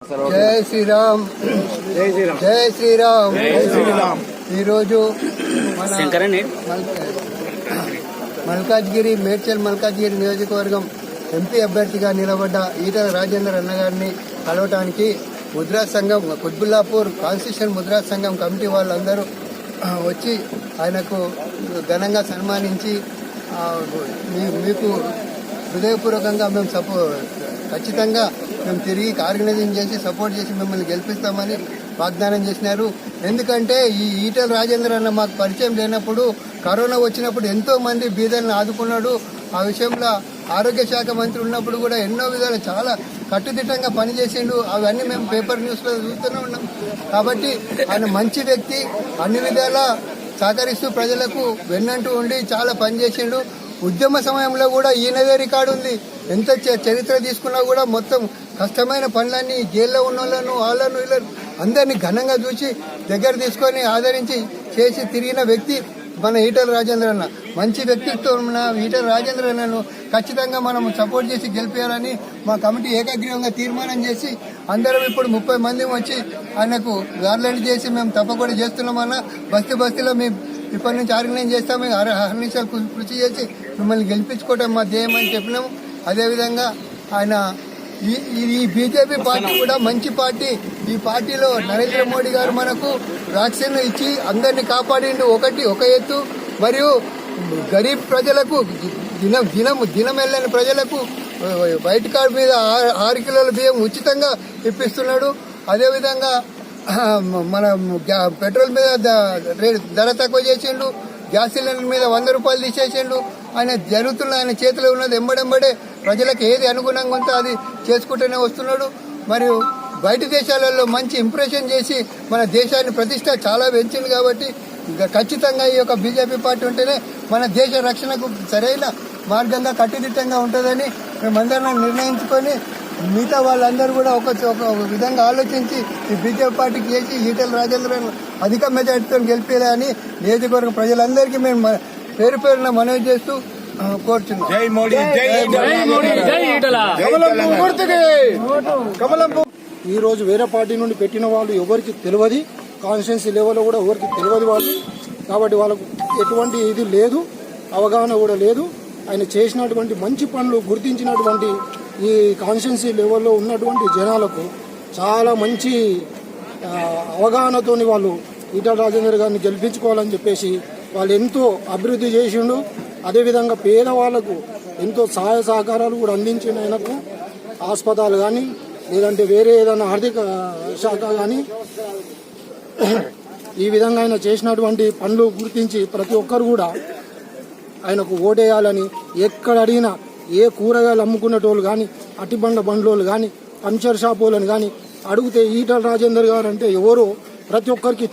జై శ్రీరామ్ జై శ్రీరామ్ జై శ్రీరామ్ జై శ్రీరామ్ ఈరోజు మల్కాజ్గిరి మేడ్చల్ మల్కాజ్గిరి నియోజకవర్గం ఎంపీ అభ్యర్థిగా నిలబడ్డ ఈటల రాజేందర్ అన్న గారిని కలవటానికి ముద్రా సంఘం కుత్బుల్లాపూర్ కాన్స్టిట్యూషన్ ముద్రా సంఘం కమిటీ వాళ్ళందరూ వచ్చి ఆయనకు ఘనంగా సన్మానించి మీకు హృదయపూర్వకంగా మేము ఖచ్చితంగా మేము తిరిగి ఆర్గనైజింగ్ చేసి సపోర్ట్ చేసి మిమ్మల్ని గెలిపిస్తామని వాగ్దానం చేసినారు. ఎందుకంటే ఈ ఈటల రాజేందర్ అన్న మాకు పరిచయం లేనప్పుడు కరోనా వచ్చినప్పుడు ఎంతో మంది బీదలను ఆదుకున్నాడు. ఆ విషయంలో ఆరోగ్య శాఖ మంత్రి ఉన్నప్పుడు కూడా ఎన్నో విధాలు చాలా కట్టుదిట్టంగా పనిచేసిండు. అవన్నీ మేము పేపర్ న్యూస్లో చూస్తూనే ఉన్నాం. కాబట్టి ఆయన మంచి వ్యక్తి, అన్ని విధాలా సహకరిస్తూ ప్రజలకు వెన్నంటూ ఉండి చాలా పనిచేసిండు. ఉద్యమ సమయంలో కూడా ఈయనదే రికార్డు ఉంది. ఎంత చరిత్ర తీసుకున్నా కూడా మొత్తం కష్టమైన పనులన్నీ జైల్లో ఉన్న వాళ్ళను వీళ్ళను అందరినీ ఘనంగా చూసి దగ్గర తీసుకొని ఆదరించి చేసి తిరిగిన వ్యక్తి మన ఈటల రాజేందర్ అన్న. మంచి వ్యక్తిత్వం ఉన్న ఈటల రాజేందర్ అన్నను ఖచ్చితంగా మనం సపోర్ట్ చేసి గెలిపేయాలని మా కమిటీ ఏకగ్రీవంగా తీర్మానం చేసి అందరం ఇప్పుడు 30 మంది వచ్చి ఆయనకు గార్లెండ్ చేసి మేము తప్పకుండా చేస్తున్నామన్న. బస్తీలో మేము ఇప్పటి నుంచి ఆర్గనైజ్ చేస్తాము. 6 నిమిషాలు కృషి చేసి మిమ్మల్ని గెలిపించుకోవటం మా ధ్యేయం అని చెప్పినాము. అదేవిధంగా ఆయన ఈ బీజేపీ పార్టీ కూడా మంచి పార్టీ. ఈ పార్టీలో నరేంద్ర మోడీ గారు మనకు వ్యాక్సిన్ ఇచ్చి అందరినీ కాపాడిండు. ఒక ఎత్తు. మరియు గరీబ్ ప్రజలకు దినం వెళ్ళని ప్రజలకు వైట్ కార్డు మీద 6 కిలోల బియ్యం ఉచితంగా ఇప్పిస్తున్నాడు. అదేవిధంగా మన పెట్రోల్ మీద ధర తక్కువ చేసిండు. గ్యాస్ సిలిండర్ మీద 100 రూపాయలు తీసేసిండు. ఆయన చేతిలో ఉన్నది ఎంబడెంబడే ప్రజలకు ఏది అనుగుణంగా ఉందో అది చేసుకుంటూనే వస్తున్నాడు. మరియు బయట దేశాలలో మంచి ఇంప్రెషన్ చేసి మన దేశాన్ని ప్రతిష్ట చాలా పెంచింది. కాబట్టి ఖచ్చితంగా ఈ యొక్క బీజేపీ పార్టీ ఉంటేనే మన దేశ రక్షణకు సరైన మార్గంగా కట్టుదిట్టంగా ఉంటుందని మేమందరం నిర్ణయించుకొని మిగతా వాళ్ళందరూ కూడా ఒక విధంగా ఆలోచించి ఈ బీజేపీ పార్టీకి చేసి ఈటల రాజేంద్రన్ అధిక మెజార్టీతో గెలిపేయాలని నియోజకవర్గ ప్రజలందరికీ మేము పేరున మనవి చేస్తూ కోరుతున్నాం. ఈ రోజు వేరే పార్టీ నుండి పెట్టిన వాళ్ళు ఎవరికి తెలియదు, కాన్స్టిట్యున్సీ లెవెల్లో కూడా ఎవరికి తెలియదు వాళ్ళు. కాబట్టి వాళ్ళకు ఎటువంటి ఇది లేదు, అవగాహన కూడా లేదు. ఆయన చేసినటువంటి మంచి పనులు గుర్తించినటువంటి ఈ కాన్స్టిట్యున్సీ లెవెల్లో ఉన్నటువంటి జనాలకు చాలా మంచి అవగాహనతోని వాళ్ళు ఈటల రాజేందర్ గారిని గెలిపించుకోవాలని చెప్పేసి వాళ్ళు ఎంతో అభివృద్ధి చేసిండు. అదేవిధంగా పేదవాళ్లకు ఎంతో సహాయ సహకారాలు కూడా అందించిన ఆయనకు హాస్పిటల్ కానీ లేదంటే వేరే ఏదైనా ఆర్థిక శాఖ కానీ ఈ విధంగా ఆయన చేసినటువంటి పనులు గుర్తించి ప్రతి ఒక్కరు కూడా ఆయనకు ఓటేయాలని ఎక్కడ అడిగినా ఏ కూరగాయలు అమ్ముకునేటోళ్ళు కానీ బండ్లోళ్ళు కానీ పంచర్ షాప్ వాళ్ళని కానీ అడిగితే ఈటల రాజేందర్ గారు అంటే ఎవరో ప్రతి ఒక్కరికి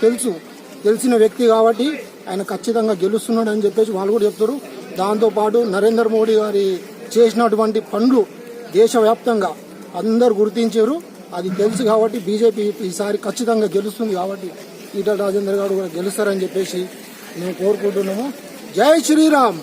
తెలిసిన వ్యక్తి కాబట్టి ఆయన ఖచ్చితంగా గెలుస్తున్నాడు అని చెప్పేసి వాళ్ళు కూడా చెప్తారు. దాంతోపాటు నరేంద్ర మోడీ గారి చేసినటువంటి పనులు దేశవ్యాప్తంగా అందరు గుర్తించారు. అది తెలుసు కాబట్టి బీజేపీ ఈసారి ఖచ్చితంగా గెలుస్తుంది. కాబట్టి ఈటల రాజేందర్ గారు కూడా గెలుస్తారని చెప్పేసి మేము కోరుకుంటున్నాము. జై శ్రీరామ్.